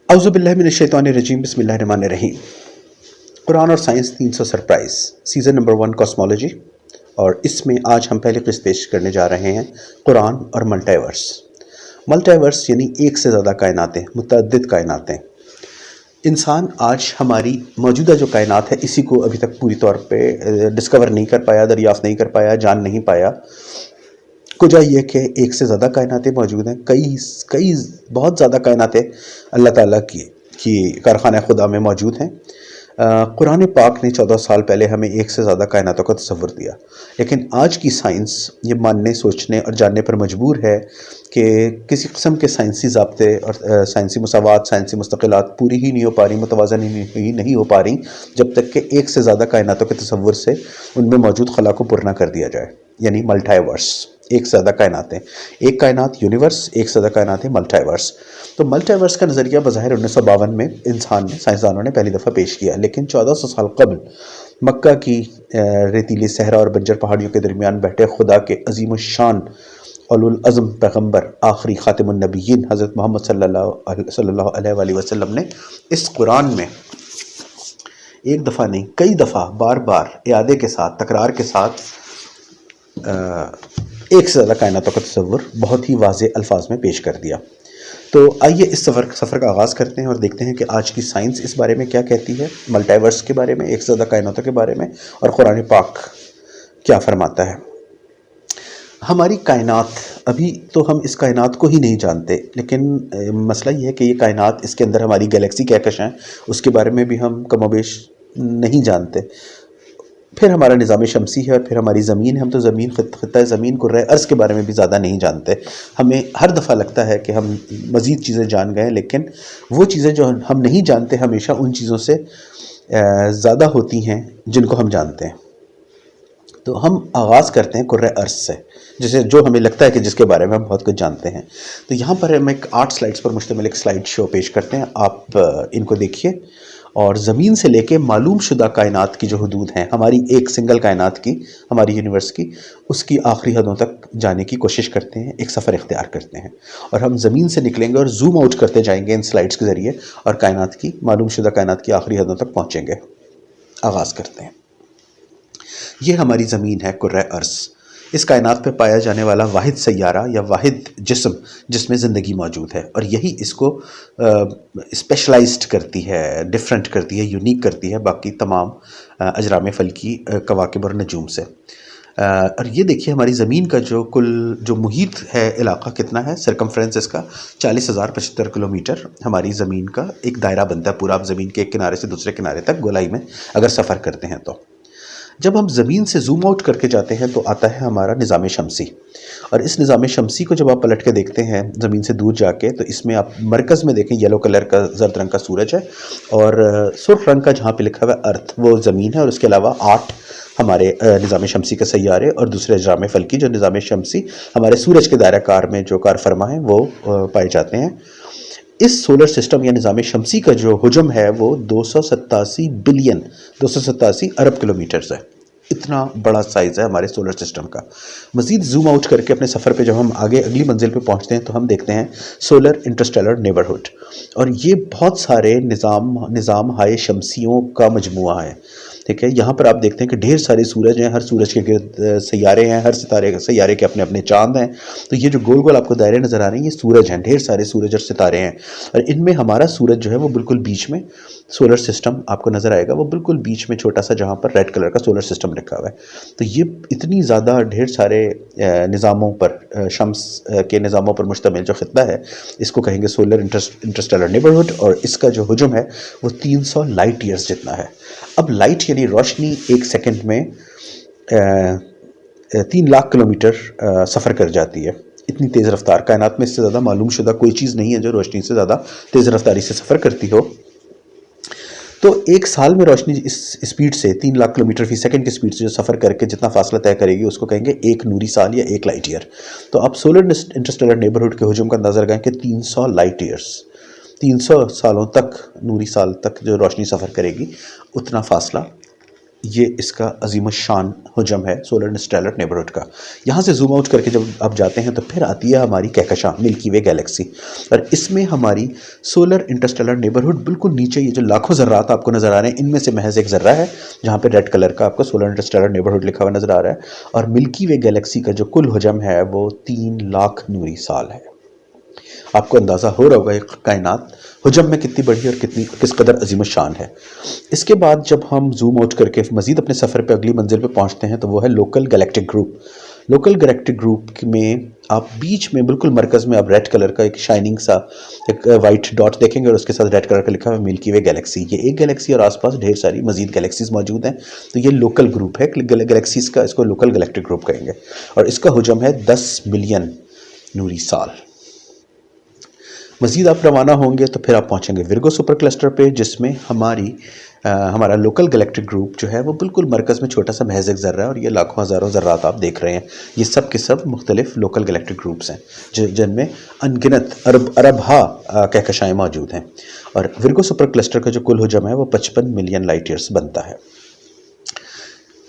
اعوذ باللہ من الشیطان الرجیم، بسم اللہ الرحمن الرحیم۔ قرآن اور science 300 surprise, season number 1 cosmology, اور اس میں آج ہم پہلی قسط پیش کرنے جا رہے ہیں قرآن اور ملٹیورس۔ ملٹیورس یعنی ایک سے زیادہ کائناتیں، متعدد کائناتیں۔ انسان آج ہماری موجودہ جو کائنات ہے اسی کو ابھی تک پوری طور پہ ڈسکور نہیں کر پایا، دریافت نہیں کر پایا، جان نہیں پایا۔ وجہ یہ کہ ایک سے زیادہ کائناتیں موجود ہیں، کئی بہت زیادہ کائناتیں اللہ تعالیٰ کی کارخانہ خدا میں موجود ہیں۔ قرآن پاک نے 14 سال پہلے ہمیں ایک سے زیادہ کائناتوں کا تصور دیا، لیکن آج کی سائنس یہ ماننے، سوچنے اور جاننے پر مجبور ہے کہ کسی قسم کے سائنسی ضابطے اور سائنسی مساوات، سائنسی مستقلات پوری ہی نہیں ہو پا رہی، متوازن ہی نہیں ہو پا رہی، جب تک کہ ایک سے زیادہ کائناتوں کے تصور سے ان میں موجود خلا کو پُر نہ کر دیا جائے، یعنی ملٹیورس، ایک سے زیادہ کائناتیں۔ ایک کائنات یونیورس، ایک سے زیادہ کائناتیں ملٹیورس۔ تو ملٹیورس کا نظریہ بظاہر 1952 میں سائنسدانوں نے پہلی دفعہ پیش کیا، لیکن 1400 سال قبل مکہ کی ریتیلی صحرا اور بنجر پہاڑیوں کے درمیان بیٹھے خدا کے عظیم الشان اولو العزم پیغمبر، آخری خاتم النبیین حضرت محمد صلی اللہ علیہ وآلہ وسلم نے اس قرآن میں ایک دفعہ نہیں، کئی دفعہ بار بار اعادے کے ساتھ، تکرار کے ساتھ ایک سے زیادہ کائناتوں کا تصور بہت ہی واضح الفاظ میں پیش کر دیا۔ تو آئیے اس سفر کا آغاز کرتے ہیں اور دیکھتے ہیں کہ آج کی سائنس اس بارے میں کیا کہتی ہے، ملٹیورس کے بارے میں، ایک سے زیادہ کائناتوں کے بارے میں، اور قرآن پاک کیا فرماتا ہے۔ ہماری کائنات، ابھی تو ہم اس کائنات کو ہی نہیں جانتے، لیکن مسئلہ یہ ہے کہ یہ کائنات، اس کے اندر ہماری گیلیکسی کیا کش ہیں اس کے بارے میں بھی ہم کم و بیش نہیں جانتے۔ پھر ہمارا نظام شمسی ہے، اور پھر ہماری زمین ہے۔ ہم تو زمین، خطہ زمین، کرۂ ارض کے بارے میں بھی زیادہ نہیں جانتے۔ ہمیں ہر دفعہ لگتا ہے کہ ہم مزید چیزیں جان گئے، لیکن وہ چیزیں جو ہم نہیں جانتے ہمیشہ ان چیزوں سے زیادہ ہوتی ہیں جن کو ہم جانتے ہیں۔ تو ہم آغاز کرتے ہیں کرۂ ارض سے، جسے جو ہمیں لگتا ہے کہ جس کے بارے میں ہم بہت کچھ جانتے ہیں۔ تو یہاں پر ہم ایک 8 سلائڈز پر مشتمل ایک سلائڈ شو پیش کرتے ہیں، آپ ان کو دیکھیے، اور زمین سے لے کے معلوم شدہ کائنات کی جو حدود ہیں، ہماری ایک سنگل کائنات کی، ہماری یونیورس کی، اس کی آخری حدوں تک جانے کی کوشش کرتے ہیں، ایک سفر اختیار کرتے ہیں، اور ہم زمین سے نکلیں گے اور زوم آؤٹ کرتے جائیں گے ان سلائڈز کے ذریعے، اور کائنات کی، معلوم شدہ کائنات کی آخری حدوں تک پہنچیں گے۔ آغاز کرتے ہیں۔ یہ ہماری زمین ہے، کرۂ ارض، اس کائنات پہ پایا جانے والا واحد سیارہ یا واحد جسم جس میں زندگی موجود ہے، اور یہی اس کو اسپیشلائزڈ کرتی ہے، ڈفرینٹ کرتی ہے، یونیک کرتی ہے باقی تمام اجرام فلکی، کواکب اور نجوم سے۔ اور یہ دیکھیے ہماری زمین کا جو محیط ہے، علاقہ کتنا ہے، سرکمفرنس اس کا 40,075 کلومیٹر ہماری زمین کا ایک دائرہ بنتا ہے پورا۔ آپ زمین کے ایک کنارے سے دوسرے کنارے تک گولائی میں اگر سفر کرتے ہیں تو جب ہم زمین سے زوم آؤٹ کر کے جاتے ہیں تو آتا ہے ہمارا نظام شمسی، اور اس نظام شمسی کو جب آپ پلٹ کے دیکھتے ہیں زمین سے دور جا کے، تو اس میں آپ مرکز میں دیکھیں یلو کلر کا، زرد رنگ کا سورج ہے، اور سرخ رنگ کا جہاں پہ لکھا ہوا ہے ارتھ، وہ زمین ہے، اور اس کے علاوہ 8 ہمارے نظام شمسی کے سیارے اور دوسرے اجرام فلکی جو نظام شمسی ہمارے سورج کے دائرہ کار میں جو کار فرما ہیں وہ پائے جاتے ہیں۔ اس سولر سسٹم یا نظام شمسی کا جو حجم ہے وہ 287 ارب کلومیٹرز ہے۔ اتنا بڑا سائز ہے ہمارے سولر سسٹم کا۔ مزید زوم آؤٹ کر کے اپنے سفر پہ جب ہم آگے اگلی منزل پہ پہنچتے ہیں تو ہم دیکھتے ہیں سولر انٹرسٹیلر نیبرہڈ، اور یہ بہت سارے نظام ہائے شمسیوں کا مجموعہ ہے، ٹھیک ہے۔ یہاں پر آپ دیکھتے ہیں کہ ڈھیر سارے سورج ہیں، ہر سورج کے گرد سیارے ہیں، ہر سیارے کے اپنے اپنے چاند ہیں۔ تو یہ جو گول گول آپ کو دائرے نظر آ رہے ہیں یہ سورج ہیں، ڈھیر سارے سورج اور ستارے ہیں، اور ان میں ہمارا سورج جو ہے وہ بالکل بیچ میں، سولر سسٹم آپ کو نظر آئے گا وہ بالکل بیچ میں چھوٹا سا، جہاں پر ریڈ کلر کا سولر سسٹم لکھا ہوا ہے۔ تو یہ اتنی زیادہ ڈھیر سارے نظاموں پر، شمس کے نظاموں پر مشتمل جو خطہ ہے، اس کو کہیں گے سولر انٹرسٹیلر نیبرہڈ، اور اس کا جو حجم ہے وہ 300 لائٹ ایئرز جتنا ہے۔ اب لائٹ یعنی روشنی ایک سیکنڈ میں 3 لاکھ کلومیٹر سفر کر جاتی ہے۔ اتنی تیز رفتار کائنات میں اس سے زیادہ معلوم شدہ کوئی چیز نہیں ہے جو روشنی سے زیادہ تیز رفتاری سے سفر کرتی ہو۔ تو ایک سال میں روشنی اس اسپیڈ سے 3 لاکھ کلومیٹر فی سیکنڈ کی اسپیڈ سے جو سفر کر کے جتنا فاصلہ طے کرے گی اس کو کہیں گے ایک نوری سال یا 1 لائٹ ایئر۔ تو آپ سولر انٹرسٹیلر نیبرہڈ کے حجم کا اندازہ لگائیں کہ 300 لائٹ ایئرز، 300 سالوں تک، نوری سال تک جو روشنی سفر کرے گی اتنا فاصلہ یہ اس کا عظیم الشان حجم ہے سولر انٹرسٹیلر نیبرہڈ کا. یہاں سے زوم آؤٹ کر کے جب آپ جاتے ہیں تو پھر آتی ہے ہماری کہکشاں ملکی وے گیلیکسی، اور اس میں ہماری سولر انٹرسٹیلر نیبرہڈ بالکل نیچے یہ جو لاکھوں ذرات آپ کو نظر آ رہے ہیں ان میں سے محض ایک ذرہ ہے جہاں پہ ریڈ کلر کا آپ کو سولر انٹرسٹیلر نیبرہڈ لکھا ہوا نظر آ رہا ہے. اور ملکی وے گیلیکسی کا جو کل حجم ہے وہ 3 لاکھ نوری سال ہے. آپ کو اندازہ ہو رہا ہوگا یہ کائنات حجم میں کتنی بڑی اور کس قدر عظیم الشان ہے. اس کے بعد جب ہم زوم آؤٹ کر کے مزید اپنے سفر پہ اگلی منزل پہ پہنچتے ہیں تو وہ ہے local galactic group. Local galactic group میں آپ بیچ میں بالکل مرکز میں آپ ریڈ کلر کا ایک شائننگ سا ایک وائٹ ڈاٹ دیکھیں گے اور اس کے ساتھ ریڈ کلر کا لکھا ہوا ملکی وے گیلیکسی. یہ ایک گیلیکسی اور آس پاس ڈھیر ساری مزید گیلیکسیز موجود ہیں. تو یہ لوکل گروپ ہے گیلیکسیز کا، اس کو لوکل گلیکٹک گروپ کہیں گے، اور اس کا حجم ہے 10 ملین نوری سال. مزید آپ روانہ ہوں گے تو پھر آپ پہنچیں گے ورگو سپر کلسٹر پہ، جس میں ہمارا لوکل گلیکٹک گروپ جو ہے وہ بالکل مرکز میں چھوٹا سا محض ایک ذرہ ہے، اور یہ لاکھوں ہزاروں ذرات آپ دیکھ رہے ہیں. یہ سب کے سب مختلف لوکل گلیکٹک گروپس ہیں جن میں انگنت اربھا کہکشائیں موجود ہیں. اور ورگو سپر کلسٹر کا جو کل حجم ہے وہ 55 ملین لائٹ ایئرس بنتا ہے.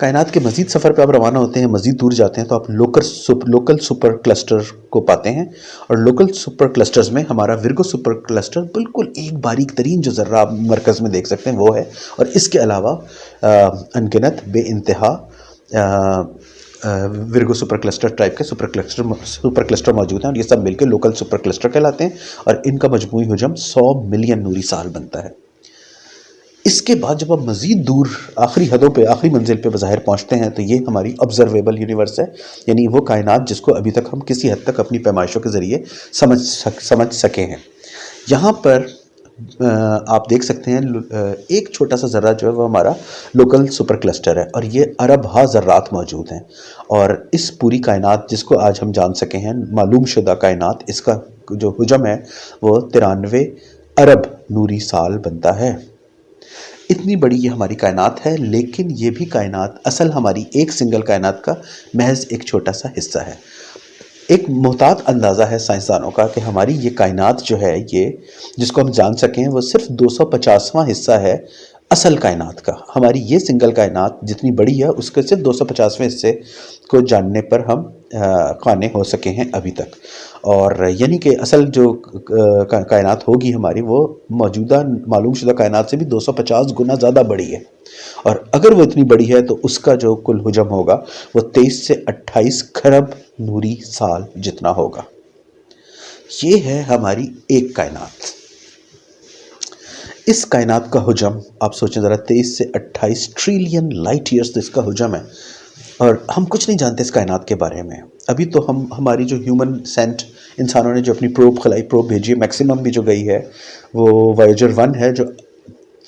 کائنات کے مزید سفر پہ آپ روانہ ہوتے ہیں، مزید دور جاتے ہیں تو آپ لوکل سپر کلسٹر کو پاتے ہیں. اور لوکل سپر کلسٹرز میں ہمارا ورگو سپر کلسٹر بالکل ایک باریک ترین جو ذرہ آپ مرکز میں دیکھ سکتے ہیں وہ ہے. اور اس کے علاوہ انگنت بے انتہا ورگو سپر کلسٹر ٹائپ کے سپر کلسٹر موجود ہیں، اور یہ سب مل کے لوکل سپر کلسٹر کہلاتے ہیں. اور ان کا مجموعی حجم 100 ملین نوری سال بنتا ہے. اس کے بعد جب آپ مزید دور آخری حدوں پہ آخری منزل پہ بظاہر پہنچتے ہیں تو یہ ہماری آبزرویبل یونیورس ہے، یعنی وہ کائنات جس کو ابھی تک ہم کسی حد تک اپنی پیمائشوں کے ذریعے سمجھ سکے ہیں. یہاں پر آپ دیکھ سکتے ہیں ایک چھوٹا سا ذرہ جو ہے وہ ہمارا لوکل سپر کلسٹر ہے، اور یہ ارب ہا ذرات موجود ہیں. اور اس پوری کائنات جس کو آج ہم جان سکے ہیں معلوم شدہ کائنات، اس کا جو حجم ہے وہ 93 ارب نوری سال بنتا ہے. اتنی بڑی یہ ہماری کائنات ہے، لیکن یہ بھی کائنات اصل ہماری ایک سنگل کائنات کا محض ایک چھوٹا سا حصہ ہے. ایک محتاط اندازہ ہے سائنسدانوں کا کہ ہماری یہ کائنات جو ہے یہ جس کو ہم جان سکیں وہ صرف 250واں حصہ ہے اصل کائنات کا. ہماری یہ سنگل کائنات جتنی بڑی ہے اس کے صرف 250ویں حصے کو جاننے پر ہم قانع ہو سکے ہیں ابھی تک. اور یعنی کہ اصل جو کائنات ہوگی ہماری وہ موجودہ معلوم شدہ کائنات سے بھی 250 گنا زیادہ بڑی ہے. اور اگر وہ اتنی بڑی ہے تو اس کا جو کل حجم ہوگا وہ 23 سے 28 کھرب نوری سال جتنا ہوگا. یہ ہے ہماری ایک کائنات. اس کائنات کا حجم آپ سوچیں ذرا 23 سے 28 ٹریلین لائٹ ایئرز اس کا حجم ہے، اور ہم کچھ نہیں جانتے اس کائنات کے بارے میں. ابھی تو ہماری جو ہیومن سینٹ انسانوں نے جو اپنی خلائی پروب بھیجی ہے، میکسیمم بھی جو گئی ہے وہ وایجر 1 ہے جو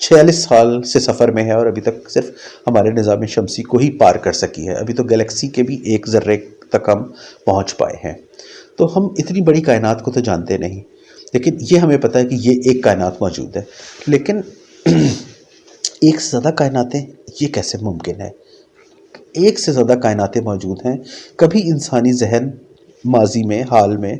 46 سال سے سفر میں ہے، اور ابھی تک صرف ہمارے نظام شمسی کو ہی پار کر سکی ہے. ابھی تو گلیکسی کے بھی ایک ذرے تک ہم پہنچ پائے ہیں. تو ہم اتنی بڑی کائنات کو تو جانتے نہیں، لیکن یہ ہمیں پتہ ہے کہ یہ ایک کائنات موجود ہے. لیکن ایک سے زیادہ کائناتیں یہ کیسے ممکن ہے؟ ایک سے زیادہ کائناتیں موجود ہیں. کبھی انسانی ذہن ماضی میں حال میں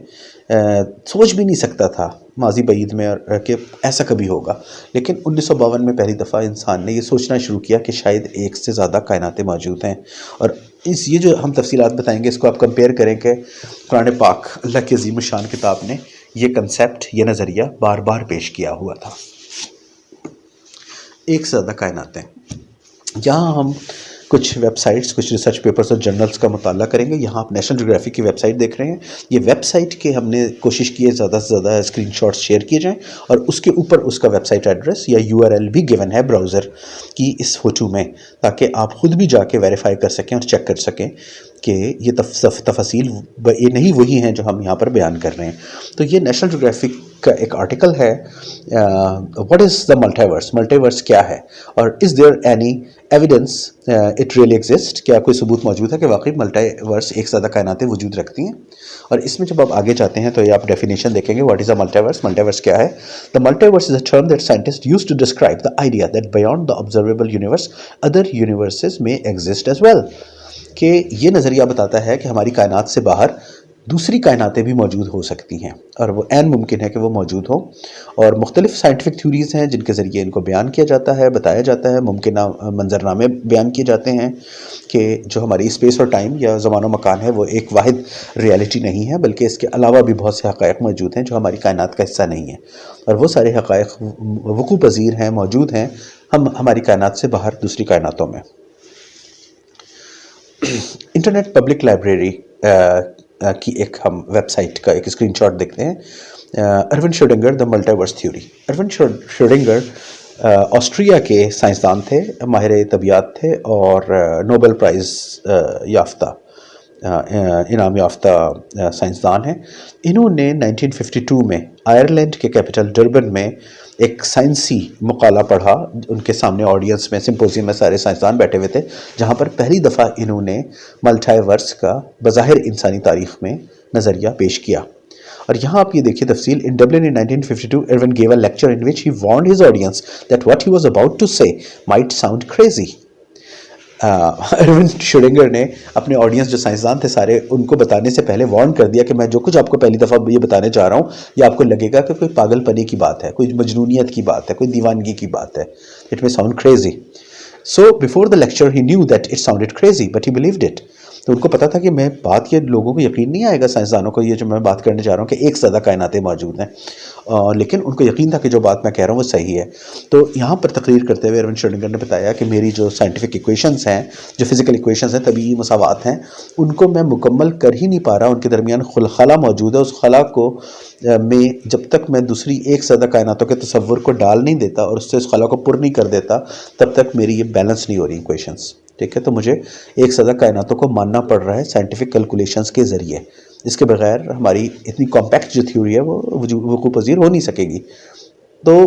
سوچ بھی نہیں سکتا تھا ماضی بعید میں کہ ایسا کبھی ہوگا. لیکن 1952 میں پہلی دفعہ انسان نے یہ سوچنا شروع کیا کہ شاید ایک سے زیادہ کائناتیں موجود ہیں. اور یہ جو ہم تفصیلات بتائیں گے اس کو آپ کمپیئر کریں کہ قرآن پاک اللہ کی عظیم الشان کتاب نے یہ کنسیپٹ یہ نظریہ بار بار پیش کیا ہوا تھا. ایک سے زیادہ کائناتیں. یہاں ہم کچھ ویب سائٹس، کچھ ریسرچ پیپرز اور جرنلز کا مطالعہ کریں گے. یہاں آپ نیشنل جیوگرافی کی ویب سائٹ دیکھ رہے ہیں. یہ ویب سائٹ کے ہم نے کوشش کی ہے زیادہ سے زیادہ اسکرین شاٹس شیئر کیے جائیں، اور اس کے اوپر اس کا ویب سائٹ ایڈریس یا URL بھی گیون ہے براؤزر کی اس فوٹو میں، تاکہ آپ خود بھی جا کے ویریفائی کر سکیں اور چیک کر سکیں کہ یہ تفاصیل یہ نہیں وہی ہیں جو ہم یہاں پر بیان کر رہے ہیں. تو یہ نیشنل جیوگرافک کا ایک آرٹیکل ہے، واٹ از دا ملٹیورس، ملٹیورس کیا ہے، اور is there any evidence it really exist, کیا کوئی ثبوت موجود ہے کہ واقعی ملٹیورس ایک سے زیادہ کائناتیں وجود رکھتی ہیں. اور اس میں جب آپ آگے جاتے ہیں تو یہ آپ ڈیفینیشن دیکھیں گے واٹ از اے ملٹیورس. ملٹیورس کیا ہے؟ The multiverse is a term that scientist use to describe the idea that beyond the observable universe other universes میں ایگزسٹ ایز ویل. کہ یہ نظریہ بتاتا ہے کہ ہماری کائنات سے باہر دوسری کائناتیں بھی موجود ہو سکتی ہیں، اور وہ عین ممکن ہے کہ وہ موجود ہوں، اور مختلف سائنٹیفک تھیوریز ہیں جن کے ذریعے ان کو بیان کیا جاتا ہے، بتایا جاتا ہے، ممکنہ منظرنامے بیان کیے جاتے ہیں کہ جو ہماری اسپیس اور ٹائم یا زمان و مکان ہے وہ ایک واحد ریالٹی نہیں ہے، بلکہ اس کے علاوہ بھی بہت سے حقائق موجود ہیں جو ہماری کائنات کا حصہ نہیں ہیں، اور وہ سارے حقائق وقوع پذیر ہیں، موجود ہیں ہماری کائنات سے باہر دوسری کائناتوں میں۔ انٹرنیٹ پبلک لائبریری کی ایک ہم ویب سائٹ کا ایک اسکرین شاٹ دیکھتے ہیں۔ ارون شروڈنگر دا ملٹیورس تھیوری۔ ارون شروڈنگر آسٹریا کے سائنسدان تھے، ماہر طبیعت تھے، اور نوبل پرائز یافتہ انعام یافتہ سائنسدان ہیں۔ انہوں نے 1952 میں آئرلینڈ کے کیپٹل ڈربن میں ایک سائنسی مقالہ پڑھا، ان کے سامنے آڈینس میں سمپوزیم میں سارے سائنسدان بیٹھے ہوئے تھے، جہاں پر پہلی دفعہ انہوں نے ملٹائی ورس کا بظاہر انسانی تاریخ میں نظریہ پیش کیا۔ اور یہاں آپ یہ دیکھیے تفصیل۔ In Dublin in 1952, Irwin gave a lecture in which he warned his audience that what he was about to say might sound crazy. Erwin Schrödinger نے اپنے آڈینس جو سائنسدان تھے سارے، ان کو بتانے سے پہلے وارن کر دیا کہ میں جو کچھ آپ کو پہلی دفعہ یہ بتانے جا رہا ہوں یہ آپ کو لگے گا کہ کوئی پاگل پنے کی بات ہے، کوئی مجنونیت کی بات ہے، کوئی دیوانگی کی بات ہے۔ It may sound crazy. So before the lecture he knew that it sounded crazy, but he believed it. تو ان کو پتا تھا کہ میں بات، یہ لوگوں کو یقین نہیں آئے گا سائنسدانوں کو، یہ جو میں بات کرنے جا رہا ہوں کہ ایک زیادہ کائناتیں موجود ہیں، لیکن ان کو یقین تھا کہ جو بات میں کہہ رہا ہوں وہ صحیح ہے۔ تو یہاں پر تقریر کرتے ہوئے ارون شروڈنگر نے بتایا کہ میری جو سائنٹیفک ایکویشنز ہیں، جو فزیکل ایکویشنز ہیں، طبیعی مساوات ہیں، ان کو میں مکمل کر ہی نہیں پا رہا، ان کے درمیان خلا موجود ہے، اس خلا کو میں جب تک میں دوسری ایک زیادہ کائناتوں کے تصور کو ڈال نہیں دیتا اور اس سے اس خلا کو پر نہیں کر دیتا، تب تک میری یہ بیلنس نہیں ہو رہی ایکویشنز، ٹھیک ہے؟ تو مجھے ایک زیادہ کائناتوں کو ماننا پڑ رہا ہے سائنٹیفک کیلکولیشنز کے ذریعے، اس کے بغیر ہماری اتنی کمپیکٹ جو تھیوری ہے وہ وقوع پذیر ہو نہیں سکے گی۔ تو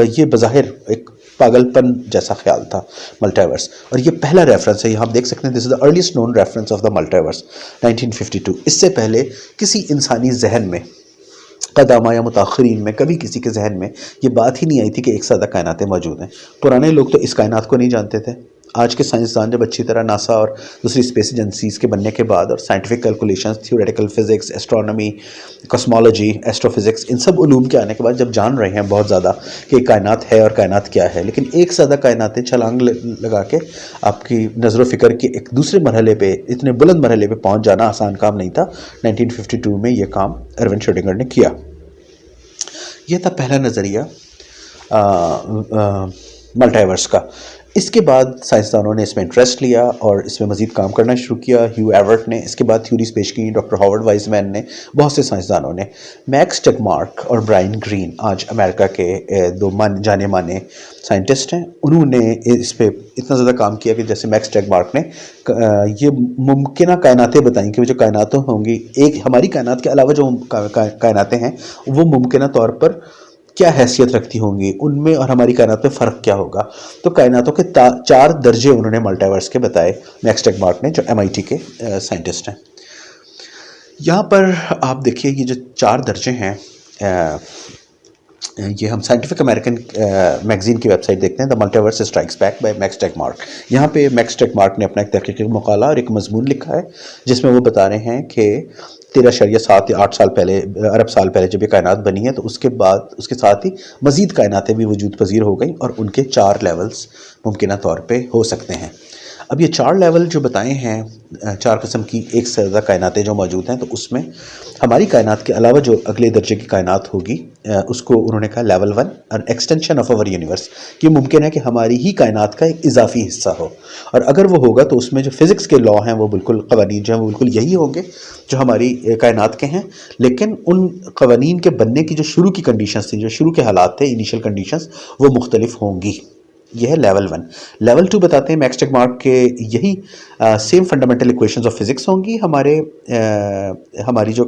یہ بظاہر ایک پاگل پن جیسا خیال تھا ملٹیورس، اور یہ پہلا ریفرنس ہے، یہاں آپ دیکھ سکتے ہیں، this is the earliest known reference of the multiverse 1952۔ اس سے پہلے کسی انسانی ذہن میں، قدامہ یا متاخرین میں، کبھی کسی کے ذہن میں یہ بات ہی نہیں آئی تھی کہ ایک سادہ کائناتیں موجود ہیں۔ پرانے لوگ تو اس کائنات کو نہیں جانتے تھے۔ آج کے سائنسدان جب اچھی طرح ناسا اور دوسری اسپیس ایجنسیز کے بننے کے بعد اور scientific calculations, theoretical physics, astronomy, cosmology, astrophysics, ان سب علوم کے آنے کے بعد جب جان رہے ہیں بہت زیادہ کہ کائنات ہے اور کائنات کیا ہے، لیکن ایک سادہ کائناتیں چھلانگ لگا کے آپ کی نظر و فکر کے ایک دوسرے مرحلے پہ، اتنے بلند مرحلے پہ پہنچ جانا آسان کام نہیں تھا۔ 1952 میں یہ کام ارون شروڈنگر نے کیا۔ یہ تھا پہلا نظریہ ملٹیورس کا۔ اس کے بعد سائنسدانوں نے اس میں انٹرسٹ لیا اور اس میں مزید کام کرنا شروع کیا۔ ہیو ایورٹ نے اس کے بعد تھیوریز پیش کی، ڈاکٹر ہاورڈ وائز مین نے، بہت سے سائنسدانوں نے۔ میکس ٹیگمارک اور برائن گرین آج امریکہ کے دو جانے مانے سائنٹسٹ ہیں۔ انہوں نے اس پہ اتنا زیادہ کام کیا کہ جیسے میکس ٹیگمارک نے یہ ممکنہ کائناتیں بتائیں کہ وہ جو کائناتیں ہوں گی، ایک ہماری کائنات کے علاوہ جو کائناتیں ہیں وہ ممکنہ طور پر کیا حیثیت رکھتی ہوں گی، ان میں اور ہماری کائنات میں فرق کیا ہوگا۔ تو کائناتوں کے 4 درجے انہوں نے ملٹیورس کے بتائے، میکس ٹیگمارک نے، جو MIT کے سائنٹسٹ ہیں۔ یہاں پر آپ دیکھیے یہ جو 4 درجے ہیں، یہ ہم سائنٹیفک امریکن میگزین کی ویب سائٹ دیکھتے ہیں، دا ملٹیورس اسٹرائکس بیک بائی میکس ٹیگمارک۔ یہاں پہ میکس ٹیگمارک نے اپنا ایک تحقیقی مقالہ اور ایک مضمون لکھا ہے جس میں وہ بتا رہے ہیں کہ 13.7 یا 8 سال پہلے، ارب سال پہلے جب یہ کائنات بنی ہے، تو اس کے بعد اس کے ساتھ ہی مزید کائناتیں بھی وجود پذیر ہو گئیں اور ان کے 4 لیولز ممکنہ طور پہ ہو سکتے ہیں۔ اب یہ 4 لیول جو بتائے ہیں، 4 قسم کی ایک سے زیادہ کائناتیں جو موجود ہیں، تو اس میں ہماری کائنات کے علاوہ جو اگلے درجے کی کائنات ہوگی اس کو انہوں نے کہا level 1، an extension of our universe. یہ ممکن ہے کہ ہماری ہی کائنات کا ایک اضافی حصہ ہو، اور اگر وہ ہوگا تو اس میں جو فزکس کے لا ہیں وہ بالکل، قوانین جو ہیں وہ بالکل یہی ہوں گے جو ہماری کائنات کے ہیں، لیکن ان قوانین کے بننے کی جو شروع کی کنڈیشنز تھیں، جو شروع کے حالات تھے، انیشیل کنڈیشنز، وہ مختلف ہوں گی۔ یہ ہے لیول 1۔ لیول 2 بتاتے ہیں میکس ٹیگمارک کے یہی same fundamental equations of physics ہوں گی ہماری جو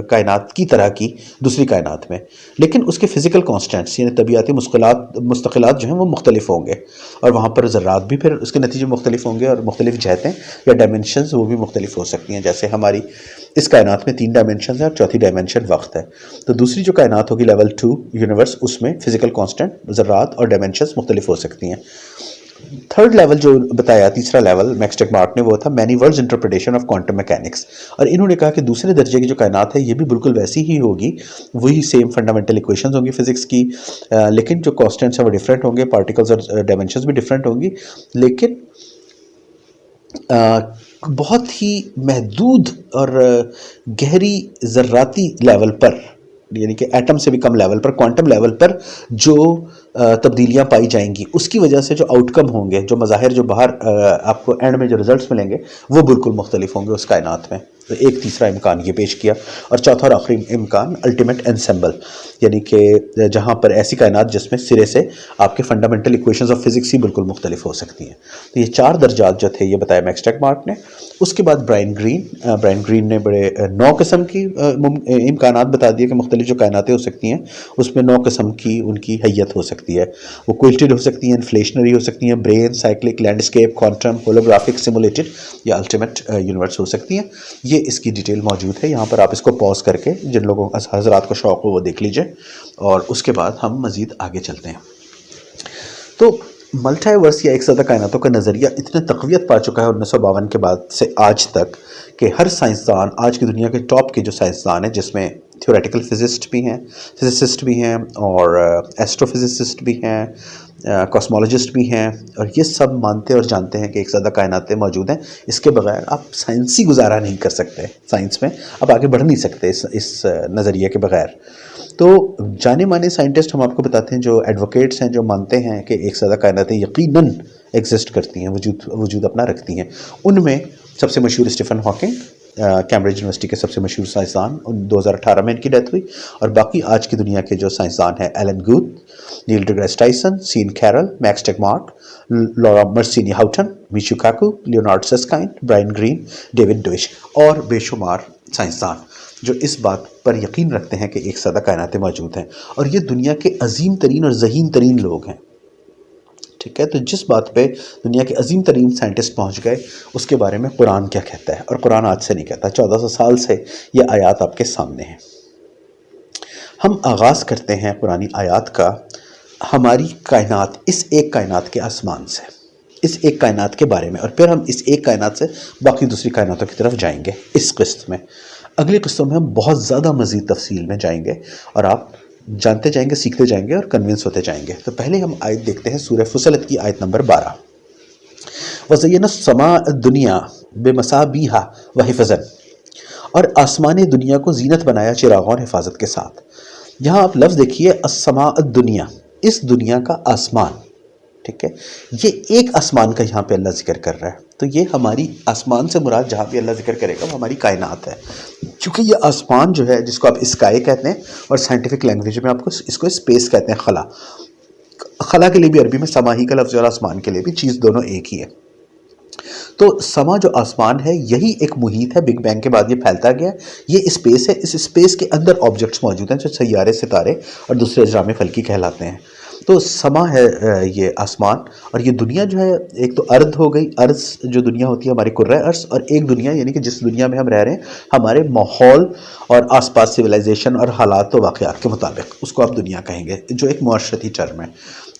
کائنات کی طرح کی دوسری کائنات میں، لیکن اس کے فزیکل کانسٹنٹس یعنی طبیعتی مستقلات جو ہیں وہ مختلف ہوں گے، اور وہاں پر ذرات بھی پھر اس کے نتیجے مختلف ہوں گے، اور مختلف جہتیں یا ڈائمنشنز وہ بھی مختلف ہو سکتی ہیں۔ جیسے ہماری اس کائنات میں 3 ڈائمنشنز ہیں اور چوتھی ڈائمنشن وقت ہے، تو دوسری جو کائنات ہوگی لیول 2 یونیورس، اس میں فزیکل کانسٹنٹ، ذرات اور ڈائمنشنز مختلف ہو سکتی ہیں۔ تھرڈ لیول جو بتایا، تیسرا لیول میکس ٹیگمارٹ نے، وہ تھا many worlds interpretation of quantum mechanics. اور انہوں نے کہا کہ دوسرے درجے کی جو کائنات ہے یہ بھی بالکل ویسی ہی ہوگی، وہی سیم فنڈامنٹل ایکویشنز ہوں گی فزکس کی، لیکن جو کانسٹنٹس ہیں وہ ڈفرینٹ ہوں گے، پارٹیکلز اور ڈائمینشنز بھی ڈفرینٹ ہوں گی، لیکن بہت ہی محدود اور گہری ذراتی لیول پر، یعنی کہ ایٹم سے بھی کم لیول پر، کوانٹم لیول پر جو تبدیلیاں پائی جائیں گی، اس کی وجہ سے جو آؤٹ کم ہوں گے، جو مظاہر جو باہر آپ کو اینڈ میں جو ریزلٹس ملیں گے، وہ بالکل مختلف ہوں گے اس کائنات میں. تو ایک تیسرا امکان یہ پیش کیا. اور چوتھا اور آخری امکان الٹیمیٹ انسیمبل، یعنی کہ جہاں پر ایسی کائنات جس میں سرے سے آپ کے فنڈامنٹل ایکویشنز آف فزکس ہی بالکل مختلف ہو سکتی ہیں. تو یہ 4 درجات جو تھے یہ بتایا میکس ٹیگمارٹ نے. اس کے بعد برائن گرین نے بڑے 9 قسم کی امکانات بتا دیے کہ مختلف جو کائناتیں ہو سکتی ہیں اس میں 9 قسم کی ان کی حیت ہو سکتی ہے. وہ کوئلٹڈ ہو سکتی ہیں، انفلیشنری ہو سکتی ہیں، brain, cyclic, landscape, quantum, holographic, simulated یا الٹیمیٹ یونیورس ہو سکتی ہیں. یہ اس کی ڈیٹیل موجود ہے یہاں پر، آپ اس کو پاز کر کے جن لوگوں حضرات کو شوق ہو وہ دیکھ لیجئے، اور اس کے بعد ہم مزید آگے چلتے ہیں. تو ملٹی ورس یا ایک زیادہ کائناتوں کا نظریہ اتنے تقویت پا چکا ہے 1952 کے بعد سے آج تک کہ ہر سائنسدان، آج کی دنیا کے ٹاپ کے جو سائنسدان ہیں، جس میں تھیوریٹیکل فزسٹ بھی ہیں، فزسسٹ بھی ہیں، اور ایسٹرو فزسسٹ بھی ہیں، کاسمولوجسٹ بھی ہیں، اور یہ سب مانتے اور جانتے ہیں کہ ایک زیادہ کائناتیں موجود ہیں. اس کے بغیر آپ سائنسی گزارا نہیں کر سکتے، سائنس میں آپ آگے بڑھ نہیں سکتے اس نظریے کے بغیر. تو جانے مانے سائنٹسٹ ہم آپ کو بتاتے ہیں، جو ایڈوکیٹس ہیں، جو مانتے ہیں کہ ایک زیادہ کائناتیں یقیناً ایگزسٹ کرتی ہیں، وجود اپنا رکھتی ہیں. ان میں سب سے مشہور اسٹیفن ہاکنگ، کیمبرج یونیورسٹی کے سب سے مشہور سائنسدان، 2018 میں ان کی ڈیتھ ہوئی. اور باقی آج کی دنیا کے جو سائنسدان ہیں، Alan Guth, Neil deGrasse Tyson, Sean Carroll, Max Tegmark, Laura Mersini Houghton, Michio Kaku, Leonard Susskind, Brian Greene, David Deutsch, اور بے شمار سائنسدان جو اس بات پر یقین رکھتے ہیں کہ ایک زیادہ کائناتیں موجود ہیں. اور یہ دنیا کے عظیم ترین اور ذہین ترین لوگ ہیں. ٹھیک ہے، تو جس بات پہ دنیا کے عظیم ترین سائنٹسٹ پہنچ گئے، اس کے بارے میں قرآن کیا کہتا ہے. اور قرآن آج سے نہیں کہتا، 1400 سال سے یہ آیات آپ کے سامنے ہیں. ہم آغاز کرتے ہیں قرآنی آیات کا ہماری کائنات، اس ایک کائنات کے آسمان سے، اس ایک کائنات کے بارے میں، اور پھر ہم اس ایک کائنات سے باقی دوسری کائناتوں کی طرف جائیں گے اس قسط میں. اگلی قسطوں میں ہم بہت زیادہ مزید تفصیل میں جائیں گے، اور آپ جانتے جائیں گے، سیکھتے جائیں گے، اور کنونس ہوتے جائیں گے. تو پہلے ہم آیت دیکھتے ہیں سورہ فصلت کی آیت نمبر 12. وَزَيَّنَا السَّمَاءَ الدُّنْيَا بِمَصَابِيحَ وَحِفْظًا، اور آسمان دنیا کو زینت بنایا چراغوں اور حفاظت کے ساتھ. یہاں آپ لفظ دیکھیے، السماء الدنیا، اس دنیا کا آسمان. ٹھیک ہے، یہ ایک آسمان کا یہاں پہ اللہ ذکر کر رہا ہے. تو یہ ہماری آسمان سے مراد جہاں بھی اللہ ذکر کرے گا وہ ہماری کائنات ہے. چونکہ یہ آسمان جو ہے، جس کو آپ اسکائی کہتے ہیں، اور سائنٹیفک لینگویج میں آپ کو اس کو اسپیس کہتے ہیں. خلا کے لیے بھی عربی میں سما ہی کا لفظ، اور آسمان کے لیے بھی، چیز دونوں ایک ہی ہے. تو سما جو آسمان ہے، یہی ایک محیط ہے، بگ بینگ کے بعد یہ پھیلتا گیا. یہ اسپیس ہے، اس اسپیس کے اندر آبجیکٹس موجود ہیں جو سیارے، ستارے اور دوسرے اجرام فلکی کہلاتے ہیں. تو سما ہے یہ آسمان. اور یہ دنیا جو ہے، ایک تو ارض ہو گئی، ارض جو دنیا ہوتی ہے ہماری کرۂ ارض، اور ایک دنیا یعنی کہ جس دنیا میں ہم رہ رہے ہیں ہمارے ماحول اور آس پاس سویلائزیشن اور حالات و واقعات کے مطابق، اس کو آپ دنیا کہیں گے، جو ایک معاشرتی ٹرم ہے.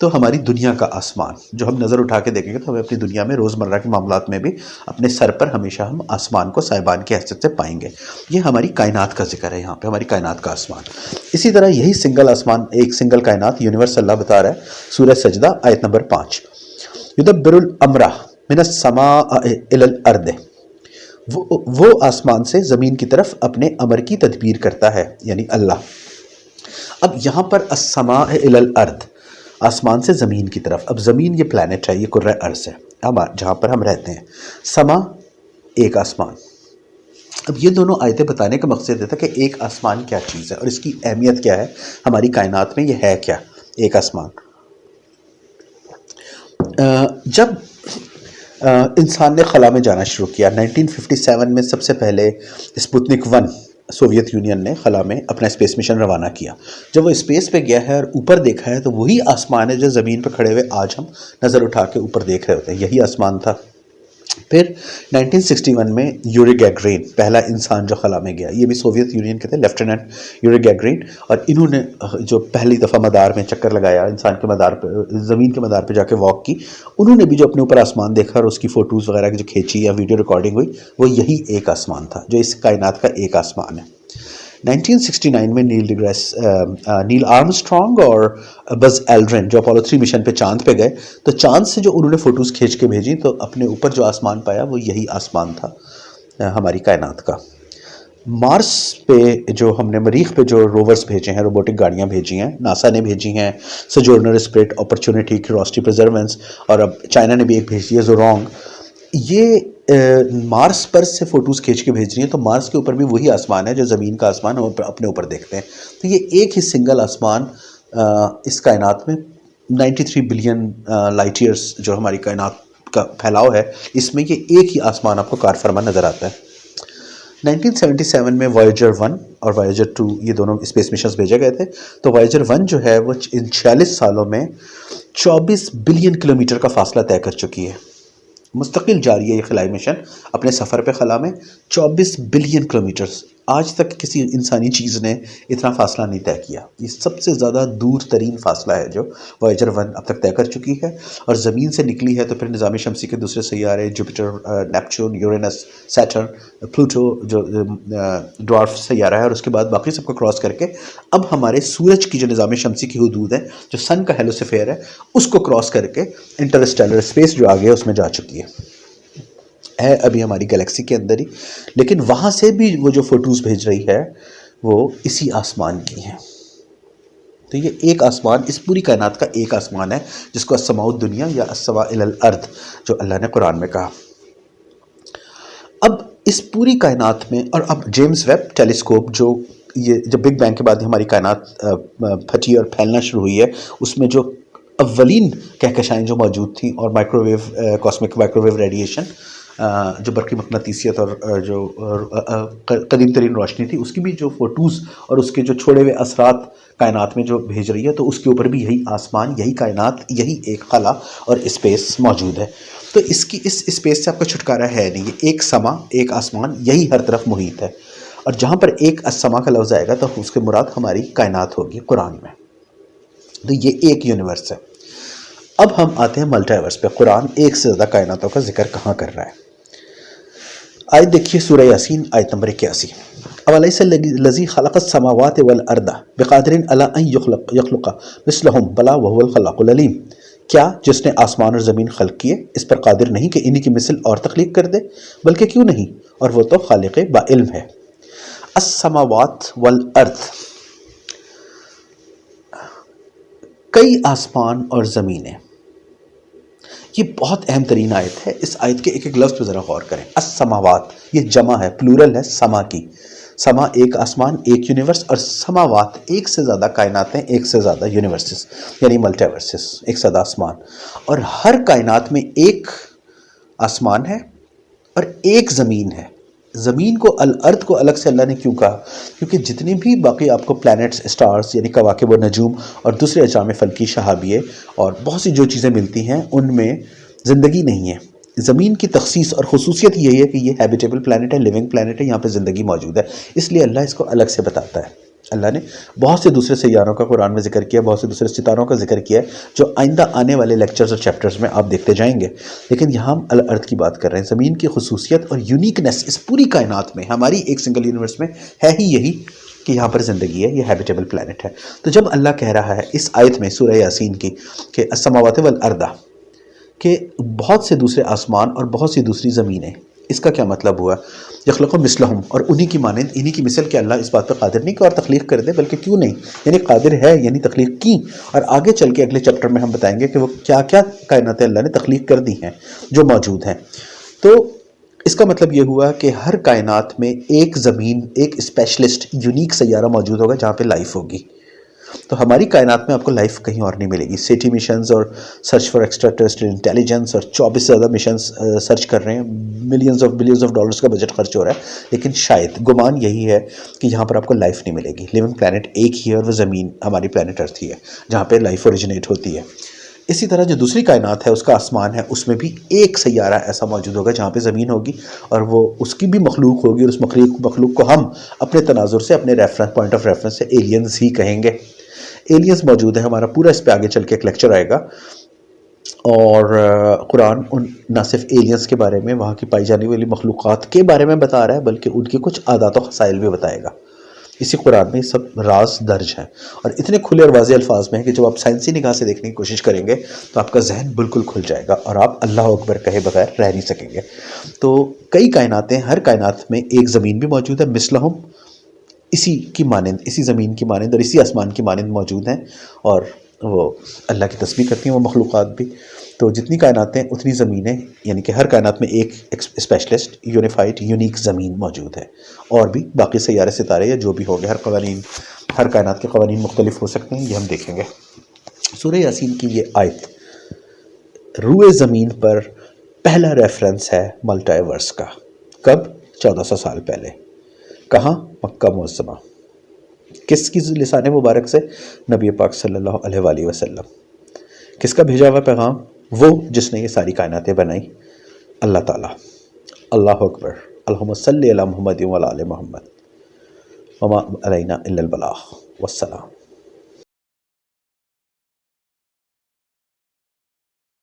تو ہماری دنیا کا آسمان جو ہم نظر اٹھا کے دیکھیں گے تو ہمیں اپنی دنیا میں روزمرہ کے معاملات میں بھی اپنے سر پر ہمیشہ ہم آسمان کو سائبان کی حیثیت سے پائیں گے. یہ ہماری کائنات کا ذکر ہے، یہاں پہ ہماری کائنات کا آسمان. اسی طرح یہی سنگل آسمان، ایک سنگل کائنات، یونیورس اللہ بتا رہا ہے سورہ سجدہ آیت نمبر 5. یدبر الامر من السماء الی الارض، وہ آسمان سے زمین کی طرف اپنے امر کی تدبیر کرتا ہے، یعنی اللہ. اب یہاں پر السماء الی الارض، آسمان سے زمین کی طرف. اب زمین یہ پلانٹ ہے، یہ کرۂ ارض ہے جہاں پر ہم رہتے ہیں. سما ایک آسمان. اب یہ دونوں آیتیں بتانے کا مقصد یہ تھا کہ ایک آسمان کیا چیز ہے اور اس کی اہمیت کیا ہے ہماری کائنات میں. یہ ہے کیا ایک آسمان؟ جب انسان نے خلا میں جانا شروع کیا 1957 میں، سب سے پہلے اسپوتنک 1 سوویت یونین نے خلا میں اپنا اسپیس مشن روانہ کیا. جب وہ اسپیس پہ گیا ہے اور اوپر دیکھا ہے تو وہی آسمان ہے جو زمین پہ کھڑے ہوئے آج ہم نظر اٹھا کے اوپر دیکھ رہے ہوتے ہیں. یہی آسمان تھا. پھر 1961 میں یوری گیگرین پہلا انسان جو خلا میں گیا، یہ بھی سوویت یونین کے تھے، لیفٹیننٹ یوری گیگرین، اور انہوں نے جو پہلی دفعہ مدار میں چکر لگایا، انسان کے مدار پہ، زمین کے مدار پہ جا کے واک کی، انہوں نے بھی جو اپنے اوپر آسمان دیکھا اور اس کی فوٹوز وغیرہ جو کھینچی یا ویڈیو ریکارڈنگ ہوئی، وہ یہی ایک آسمان تھا جو اس کائنات کا ایک آسمان ہے۔ 1969 میں نیل آرمسٹرانگ اور بز ایلڈرن جو اپولو 3 مشن پہ چاند پہ گئے، تو چاند سے جو انہوں نے فوٹوز کھینچ کے بھیجی تو اپنے اوپر جو آسمان پایا وہ یہی آسمان تھا ہماری کائنات کا۔ مارس پہ جو ہم نے مریخ پہ جو روورز بھیجے ہیں، روبوٹک گاڑیاں بھیجی ہیں، ناسا نے بھیجی ہیں، سجورنر اسپرٹ، اپرچونٹی، کیوریوسٹی، پرزرونس، اور اب چائنا نے بھی ایک بھیج دیا زورونگ، یہ مارس پر سے فوٹوز کھینچ کے بھیج رہی ہیں، تو مارس کے اوپر بھی وہی آسمان ہے جو زمین کا آسمان ہم اپنے اوپر دیکھتے ہیں۔ تو یہ ایک ہی سنگل آسمان اس کائنات میں 93 بلین لائٹ ایئرس جو ہماری کائنات کا پھیلاؤ ہے، اس میں یہ ایک ہی آسمان آپ کو کار فرما نظر آتا ہے۔ 1977 میں وایجر 1 اور وایجر 2 یہ دونوں اسپیس مشنز بھیجے گئے تھے، تو وایجر 1 جو ہے وہ ان 46 سالوں میں 24 بلین کلومیٹر کا فاصلہ طے کر چکی ہے۔ مستقل جاری ہے یہ خلائی مشن اپنے سفر پہ خلا میں، 24 بلین کلومیٹرز۔ آج تک کسی انسانی چیز نے اتنا فاصلہ نہیں طے کیا، یہ سب سے زیادہ دور ترین فاصلہ ہے جو وایجر 1 اب تک طے کر چکی ہے، اور زمین سے نکلی ہے تو پھر نظام شمسی کے دوسرے سیارے جوپیٹر، نیپچون، یورینس، سیٹرن، پلوٹو جو ڈوارف سیارہ ہے، اور اس کے بعد باقی سب کو کراس کر کے اب ہمارے سورج کی جو نظام شمسی کی حدود ہے، جو سن کا ہیلوسفیئر ہے، اس کو کراس کر کے انٹرسٹیلر اسپیس جو آگے ہے اس میں جا چکی ہے ابھی ہماری گلیکسی کے اندر ہی، لیکن وہاں سے بھی وہ جو فوٹوز بھیج رہی ہے وہ اسی آسمان کی ہیں۔ تو یہ ایک آسمان، اس پوری کائنات کا ایک آسمان ہے جس کو السماء الدنیا یا السوا الی الارض جو اللہ نے قرآن میں کہا۔ اب اس پوری کائنات میں، اور اب جیمز ویب ٹیلیسکوپ جو یہ جب بگ بینگ کے بعد ہماری کائنات پھٹی اور پھیلنا شروع ہوئی ہے، اس میں جو اولین کہکشائیں جو موجود تھیں، اور microwave, cosmic microwave radiation جو برقی مقناطیسیت اور جو قدیم ترین روشنی تھی، اس کی بھی جو فوٹوز اور اس کے جو چھوڑے ہوئے اثرات کائنات میں جو بھیج رہی ہے، تو اس کے اوپر بھی یہی آسمان، یہی کائنات، یہی ایک خلا اور اسپیس موجود ہے۔ تو اس اسپیس سے آپ کا چھٹکارا ہے نہیں، یہ ایک سما، ایک آسمان، یہی ہر طرف محیط ہے، اور جہاں پر ایک السما کا لفظ آئے گا تو اس کے مراد ہماری کائنات ہوگی قرآن میں۔ تو یہ ایک یونیورس ہے۔ اب ہم آتے ہیں ملٹیورس پہ۔ قرآن ایک سے زیادہ کائناتوں کا ذکر کہاں کر رہا ہے؟ آیت دیکھیے، سورہ یاسین آیت نمبر 81۔ اولیس الذی خلق السماوات والارض بقادر علی ان یخلق مثلہم بلی وہو الخلاق العلیم، کیا جس نے آسمان اور زمین خلق کیے اس پر قادر نہیں کہ انہی کی مثل اور تخلیق کر دے؟ بلکہ کیوں نہیں، اور وہ تو خالق با علم ہے۔ السماوات والارض، کئی آسمان اور زمینیں، یہ بہت اہم ترین آیت ہے۔ اس آیت کے ایک ایک لفظ پہ ذرا غور کریں۔ السماوات، یہ جمع ہے، پلورل ہے سما کی، سما ایک آسمان، ایک یونیورس، اور سماوات ایک سے زیادہ کائناتیں، ایک سے زیادہ یونیورسز، یعنی ملٹی ورسز، ایک سے زیادہ آسمان، اور ہر کائنات میں ایک آسمان ہے اور ایک زمین ہے۔ زمین کو، الارض کو الگ سے اللہ نے کیوں کہا؟ کیونکہ جتنے بھی باقی آپ کو پلانٹس، اسٹارز یعنی کواکب و نجوم اور دوسرے اجرام فلکی، شہابیے اور بہت سی جو چیزیں ملتی ہیں، ان میں زندگی نہیں ہے۔ زمین کی تخصیص اور خصوصیت یہی ہے کہ یہ ہیبیٹیبل پلانٹ ہے، لیونگ پلانٹ ہے، یہاں پہ زندگی موجود ہے، اس لیے اللہ اس کو الگ سے بتاتا ہے۔ اللہ نے بہت سے دوسرے سیاروں کا قرآن میں ذکر کیا، بہت سے دوسرے ستاروں کا ذکر کیا ہے، جو آئندہ آنے والے لیکچرز اور چیپٹرز میں آپ دیکھتے جائیں گے، لیکن یہاں ہم الارض کی بات کر رہے ہیں۔ زمین کی خصوصیت اور یونیکنیس اس پوری کائنات میں، ہماری ایک سنگل یونیورس میں ہے ہی یہی کہ یہاں پر زندگی ہے، یہ ہیبیٹیبل پلانٹ ہے۔ تو جب اللہ کہہ رہا ہے اس آیت میں سورہ یاسین کی کہ السماوات والارض، کہ بہت سے دوسرے آسمان اور بہت سی دوسری زمینیں، اس کا کیا مطلب ہوا؟ یخلق مثلہم، اور انہی کی مانند، انہی کی مثل، کہ اللہ اس بات پر قادر نہیں کہ اور تخلیق کر دے، بلکہ کیوں نہیں، یعنی قادر ہے، یعنی تخلیق کی، اور آگے چل کے اگلے چیپٹر میں ہم بتائیں گے کہ وہ کیا کیا کائنات اللہ نے تخلیق کر دی ہیں جو موجود ہیں۔ تو اس کا مطلب یہ ہوا کہ ہر کائنات میں ایک زمین، ایک اسپیشلسٹ یونیک سیارہ موجود ہوگا جہاں پہ لائف ہوگی۔ تو ہماری کائنات میں آپ کو لائف کہیں اور نہیں ملے گی۔ سیٹی مشنز اور search for extra terrestrial intelligence, اور 24 سے زیادہ مشنز سرچ کر رہے ہیں، millions of billions of dollars کا بجٹ خرچ ہو رہا ہے، لیکن شاید گمان یہی ہے کہ یہاں پر آپ کو لائف نہیں ملے گی۔ لیونگ پلانٹ ایک ہی ہے، اور وہ زمین ہماری پلانٹ ارتھ ہی ہے جہاں پہ لائف اوریجنیٹ ہوتی ہے۔ اسی طرح جو دوسری کائنات ہے، اس کا آسمان ہے، اس میں بھی ایک سیارہ ایسا موجود ہوگا جہاں پہ زمین ہوگی، اور وہ اس کی بھی مخلوق ہوگی، اور اس مخلوق کو ہم اپنے تناظر سے، اپنے پوائنٹ آف ریفرنس سے ایلینز ہی کہیں گے۔ ایلینز موجود ہے، ہمارا پورا اس پہ آگے چل کے ایک لیکچر آئے گا، اور قرآن نہ صرف ایلینز کے بارے میں، وہاں کی پائی جانے والی مخلوقات کے بارے میں بتا رہا ہے، بلکہ ان کے کچھ عادات و خصائل بھی بتائے گا۔ اسی قرآن میں سب راز درج ہیں، اور اتنے کھلے اور واضح الفاظ میں ہیں کہ جب آپ سائنسی نگاہ سے دیکھنے کی کوشش کریں گے تو آپ کا ذہن بالکل کھل جائے گا، اور آپ اللہ اکبر کہے بغیر رہ نہیں سکیں گے۔ تو کئی کائناتیں، ہر کائنات میں ایک زمین بھی موجود ہے، مثلہم، اسی کی مانند، اسی زمین کی مانند اور اسی آسمان کی مانند موجود ہیں، اور وہ اللہ کی تسبیح کرتی ہیں وہ مخلوقات بھی۔ تو جتنی کائناتیں اتنی زمینیں، یعنی کہ ہر کائنات میں ایک اسپیشلسٹ، یونیفائڈ، یونیک زمین موجود ہے، اور بھی باقی سیارے ستارے یا جو بھی ہو گئے، ہر کائنات کے قوانین مختلف ہو سکتے ہیں، یہ ہم دیکھیں گے۔ سورہ یاسین کی یہ آیت روئے زمین پر پہلا ریفرنس ہے ملٹی ورس کا۔ کب؟ 1400 سال پہلے۔ کہاں؟ مکہ معظمہ۔ کس کی لسان مبارک سے؟ نبی پاک صلی اللہ علیہ وآلہ وسلم۔ کس کا بھیجا ہوا پیغام؟ وہ جس نے یہ ساری کائناتیں بنائی، اللہ تعالیٰ۔ اللہ اکبر۔ اللہم صلی علی محمد وعلی آل محمد، وما علینا الا البلاغ، والسلام۔